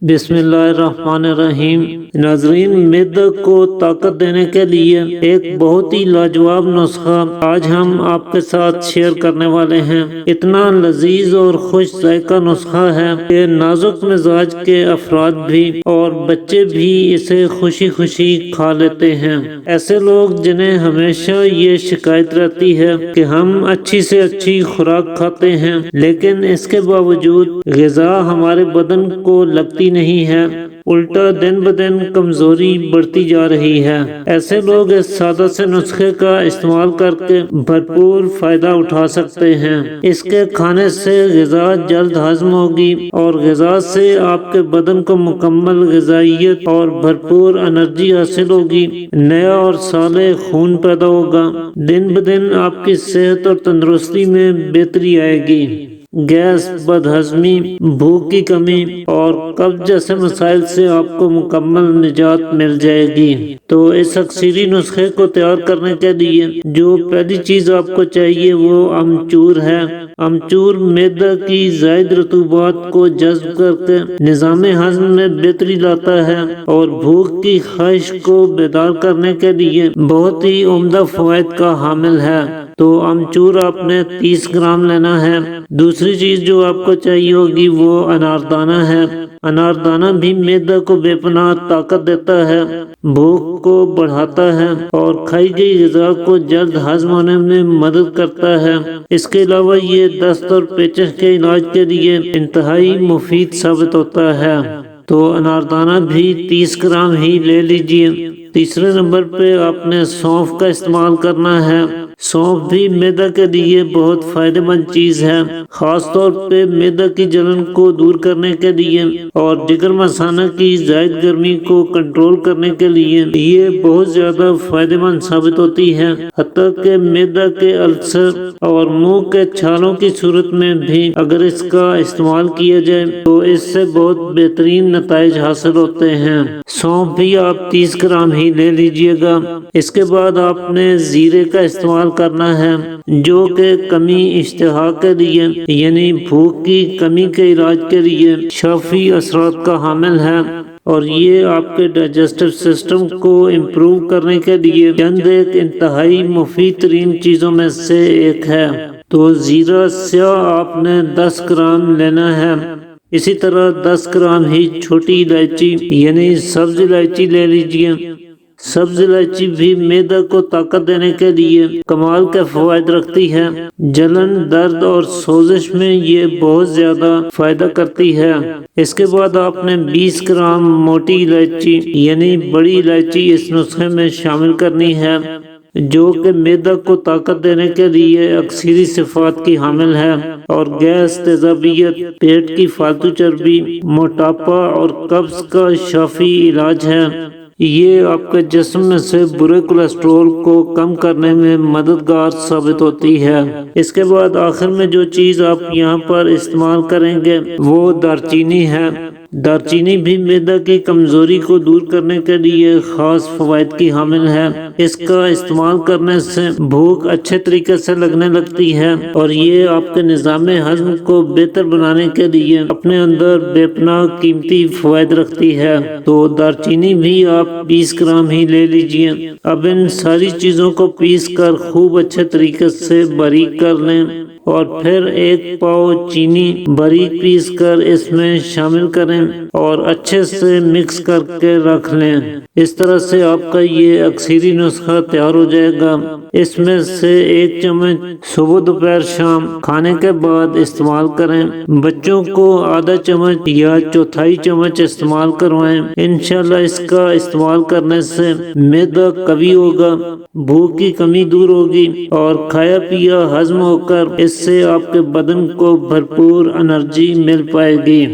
بسم اللہ الرحمن الرحیم۔ ناظرین، معدہ کو طاقت دینے کے لیے ایک بہت ہی لاجواب نسخہ آج ہم آپ کے ساتھ شیئر کرنے والے ہیں۔ اتنا لذیذ اور خوش ذائقہ نسخہ ہے کہ نازک مزاج کے افراد بھی اور بچے بھی اسے خوشی خوشی کھا لیتے ہیں۔ ایسے لوگ جنہیں ہمیشہ یہ شکایت رہتی ہے کہ ہم اچھی سے اچھی خوراک کھاتے ہیں لیکن اس کے باوجود غذا ہمارے بدن کو لگتی نہیں ہے، الٹا دن بدن کمزوری بڑھتی جا رہی ہے، ایسے لوگ اس سادہ سے نسخے کا استعمال کر کے بھرپور فائدہ اٹھا سکتے ہیں۔ اس کے کھانے سے غذا جلد ہضم ہوگی اور غذا سے آپ کے بدن کو مکمل غذائیت اور بھرپور انرجی حاصل ہوگی، نیا اور صالح خون پیدا ہوگا، دن بدن آپ کی صحت اور تندرستی میں بہتری آئے گی، گیس، بد ہضمی، بھوک کی کمی اور قبض جیسے مسائل سے آپ کو مکمل نجات مل جائے گی۔ تو اس اکثری نسخے کو تیار کرنے کے لیے جو پہلی چیز آپ کو چاہیے وہ امچور ہے۔ امچور معدہ کی زائد رطوبات کو جذب کر کے نظام ہضم میں بہتری لاتا ہے اور بھوک کی خواہش کو بیدار کرنے کے لیے بہت ہی عمدہ فوائد کا حامل ہے۔ تو امچور آپ نے 30 گرام لینا ہے۔ دوسری چیز جو آپ کو چاہیے ہوگی وہ اناردانہ ہے۔ اناردانہ بھی معدہ کو بے پناہ طاقت دیتا ہے، بھوک کو بڑھاتا ہے اور کھائی گئی غذا کو جلد ہضم ہونے میں مدد کرتا ہے۔ اس کے علاوہ یہ دست اور پیچش کے علاج کے لیے انتہائی مفید ثابت ہوتا ہے۔ تو اناردانہ بھی 30 گرام ہی لے لیجئے۔ تیسرے نمبر پہ آپ نے سونف کا استعمال کرنا ہے۔ سونف بھی معدہ کے لیے بہت فائدہ مند چیز ہے، خاص طور پہ معدہ کی جلن کو دور کرنے کے لیے اور جگر مثانہ کی زائد گرمی کو کنٹرول کرنے کے لیے یہ بہت زیادہ فائدہ مند ثابت ہوتی ہے۔ حتیٰ کہ معدہ کے السر اور منہ کے چھالوں کی صورت میں بھی اگر اس کا استعمال کیا جائے تو اس سے بہت بہترین نتائج حاصل ہوتے ہیں۔ سونف بھی آپ 30 گرام ہی لے لیجئے گا۔ اس کے بعد آپ نے زیرے کا استعمال کرنا ہے جو کہ کمی اشتہا کے لیے یعنی بھوک کی کمی کے علاج کے لیے شافی اثرات کا حامل ہے اور یہ آپ کے ڈائجسٹو سسٹم کو امپروو کرنے کے لیے چند ایک انتہائی مفید ترین چیزوں میں سے ایک ہے۔ تو زیرہ سیاہ آپ نے 10 گرام لینا ہے۔ اسی طرح 10 گرام ہی چھوٹی الائچی یعنی سبز الائچی لے لیجئے۔ سبز الائچی بھی معدہ کو طاقت دینے کے لیے کمال کے فوائد رکھتی ہے، جلن، درد اور سوزش میں یہ بہت زیادہ فائدہ کرتی ہے۔ اس کے بعد آپ نے 20 گرام موٹی الائچی یعنی بڑی الائچی اس نسخے میں شامل کرنی ہے جو کہ معدہ کو طاقت دینے کے لیے اکثری صفات کی حامل ہے اور گیس، تیزابیت، پیٹ کی فالتو چربی، موٹاپا اور قبض کا شافی علاج ہے۔ یہ آپ کے جسم میں سے برے کولیسٹرول کو کم کرنے میں مددگار ثابت ہوتی ہے۔ اس کے بعد آخر میں جو چیز آپ یہاں پر استعمال کریں گے وہ دارچینی ہے۔ دارچینی بھی معدہ کی کمزوری کو دور کرنے کے لیے خاص فوائد کی حامل ہے۔ اس کا استعمال کرنے سے بھوک اچھے طریقے سے لگنے لگتی ہے اور یہ آپ کے نظام ہضم کو بہتر بنانے کے لیے اپنے اندر بے پناہ قیمتی فوائد رکھتی ہے۔ تو دارچینی بھی آپ 20 گرام ہی لے لیجئے۔ اب ان ساری چیزوں کو پیس کر خوب اچھے طریقے سے باریک کر لیں اور پھر 1 پاؤ چینی باریک پیس کر اس میں شامل کریں اور اچھے سے مکس کر کے رکھ لیں۔ اس طرح سے آپ کا یہ اکثری نسخہ تیار ہو جائے گا۔ اس میں سے 1 چمچ صبح، دوپہر، شام کھانے کے بعد استعمال کریں۔ بچوں کو آدھا چمچ یا چوتھائی چمچ استعمال کروائیں۔ انشاءاللہ اس کا استعمال کرنے سے معدہ قوی ہوگا، بھوک کی کمی دور ہوگی اور کھایا پیا ہضم ہو کر اس سے آپ کے بدن کو بھرپور انرجی مل پائے گی۔